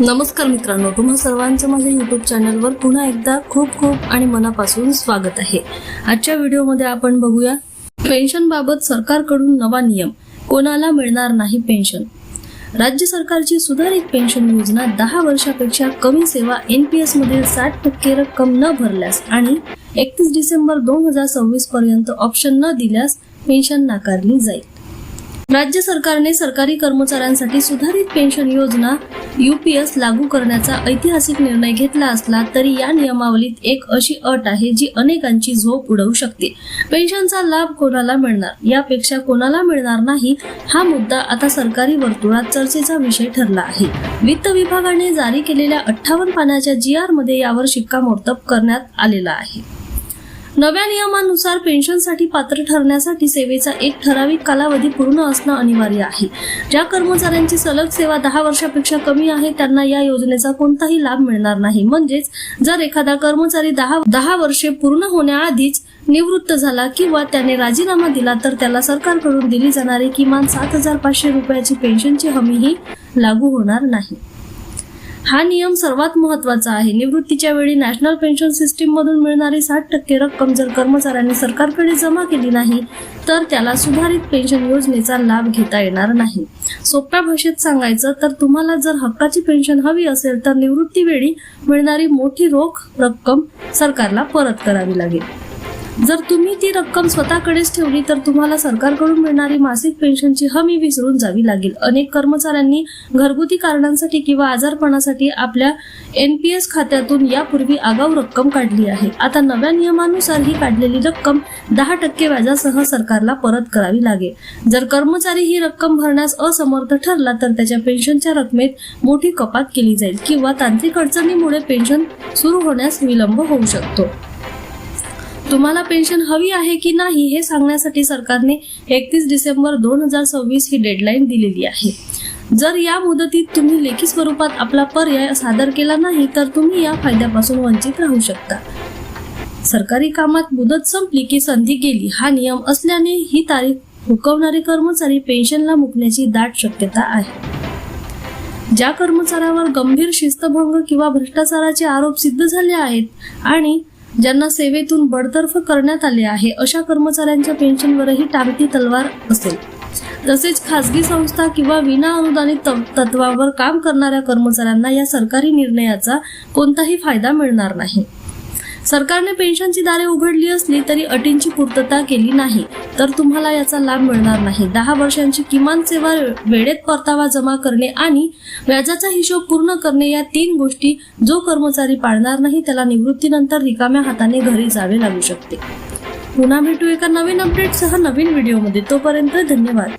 नमस्कार मित्रांनो, तुम्हा सर्वांचं माझ्या YouTube चॅनलवर पुन्हा एकदा खूप आणि मनापासून स्वागत आहे। आजच्या व्हिडिओमध्ये आपण बघूया पेन्शन बाबत सरकारकडून नवा नियम, कोणाला मिळणार नाही पेन्शन। राज्य सरकारची सुधारित पेन्शन योजना 10 वर्षापेक्षा कमी सेवा NPS मधील 60% रक्कम न भरल्यास आणि 31 डिसेंबर 2026 पर्यंत ऑप्शन न दिल्यास पेन्शन नाकारली जाईल। राज्य सरकारने सरकारी कर्मचाऱ्यांसाठी सुधारित पेन्शन योजना UPS लागू करण्याचा ऐतिहासिक निर्णय घेतला असला तरी या नियमावलीत एक अशी अट आहे जी अनेकांची झोप उडवू शकते। पेन्शनचा लाभ कोणाला मिळणार यापेक्षा कोणाला मिळणार नाही हा मुद्दा आता सरकारी वर्तुळात चर्चेचा विषय ठरला आहे। वित्त विभागाने जारी केलेल्या 58 पानाच्या GR मध्ये यावर शिक्कामोर्तब करण्यात आलेला आहे। नव्या नियमानुसार पेन्शनसाठी पात्र ठरण्यासाठी सेवेचा एक ठराविक कालावधी पूर्ण असणं अनिवार्य आहे। ज्या कर्मचाऱ्यांची सलग सेवा 10 वर्षापेक्षा कमी आहे त्यांना या योजनेचा कोणताही लाभ मिळणार नाही। म्हणजेच जर एखादा कर्मचारी 10 वर्षे पूर्ण होण्याआधीच निवृत्त झाला किंवा त्याने राजीनामा दिला तर त्याला सरकारकडून दिली जाणारी किमान 7,500 रुपयाची पेन्शनची हमीही लागू होणार नाही। हा नियम सर्वात महत्त्वाचा आहे। निवृत्तीच्या वेळी नॅशनल पेन्शन सिस्टीम मधून मिळणारी 60% रक्कम जर कर्मचाऱ्यांनी सरकारकडे जमा केली नाही तर त्याला सुधारित पेन्शन योजनेचा लाभ घेता येणार नाही। सोप्या भाषेत सांगायचं तर तुम्हाला जर हक्काची पेन्शन हवी असेल तर निवृत्ती वेळी मिळणारी मोठी रोख रक्कम सरकारला परत करावी लागेल। जर तुम्ही ती रक्कम स्वतःकडेच ठेवली तर तुम्हाला सरकारकडून मिळणारी मासिक पेन्शनची हमी विसरून जावी लागेल। अनेक कर्मचाऱ्यांनी घरगुती कारणांसाठी किंवा आजारपणासाठी आपल्या NPS खात्यातून यापूर्वी आगाऊ रक्कम काढली आहे। आता नव्या नियमानुसार ही काढलेली रक्कम 10% व्याजासह सरकारला परत करावी लागेल। जर कर्मचारी ही रक्कम भरण्यास असमर्थ ठरला तर त्याच्या पेन्शनच्या रकमेत मोठी कपात केली जाईल किंवा तांत्रिक अडचणीमुळे पेन्शन सुरू होण्यास विलंब होऊ शकतो। तुम्हाला पेन्शन हवी आहे की नाही हे सांगण्यासाठी सरकारने 31 डिसेंबर 2026 ही डेडलाईन दिलेली आहे। जर या मुदतीत तुम्ही लेखी स्वरूपात आपला पर्याय सादर केला नाही तर तुम्ही या फायद्यापासून वंचित राहू शकता। सरकारी कामात मुदत संपली की संधी गेली हा नियम असल्याने ही तारीख हुकवणारे कर्मचारी पेन्शनला मुकण्याची दाट शक्यता आहे। ज्या कर्मचाऱ्यावर गंभीर शिस्तभंग किंवा भ्रष्टाचाराचे आरोप सिद्ध झाले आहेत आणि ज्यांना सेवेतून बडतर्फ करण्यात आले आहे अशा कर्मचाऱ्यांच्या पेन्शनवरही टांगती तलवार असेल। तसेच खासगी संस्था किंवा विना अनुदानित तत्वावर काम करणाऱ्या कर्मचाऱ्यांना या सरकारी निर्णयाचा कोणताही फायदा मिळणार नाही। सरकारने पेन्शनची दारे उघडली असली तरी अटींची पूर्तता केली नाही तर तुम्हाला याचा लाभ मिळणार नाही। 10 वर्षांची किमान सेवा, वेळेत परतावा जमा करणे आणि व्याजाचा हिशोब पूर्ण करणे या 3 गोष्टी जो कर्मचारी पाळणार नाही त्याला निवृत्तीनंतर रिकाम्या हाताने घरी जावे लागू शकते। पुन्हा भेटू एका नवीन अपडेटसह नवीन व्हिडिओमध्ये। तोपर्यंत धन्यवाद।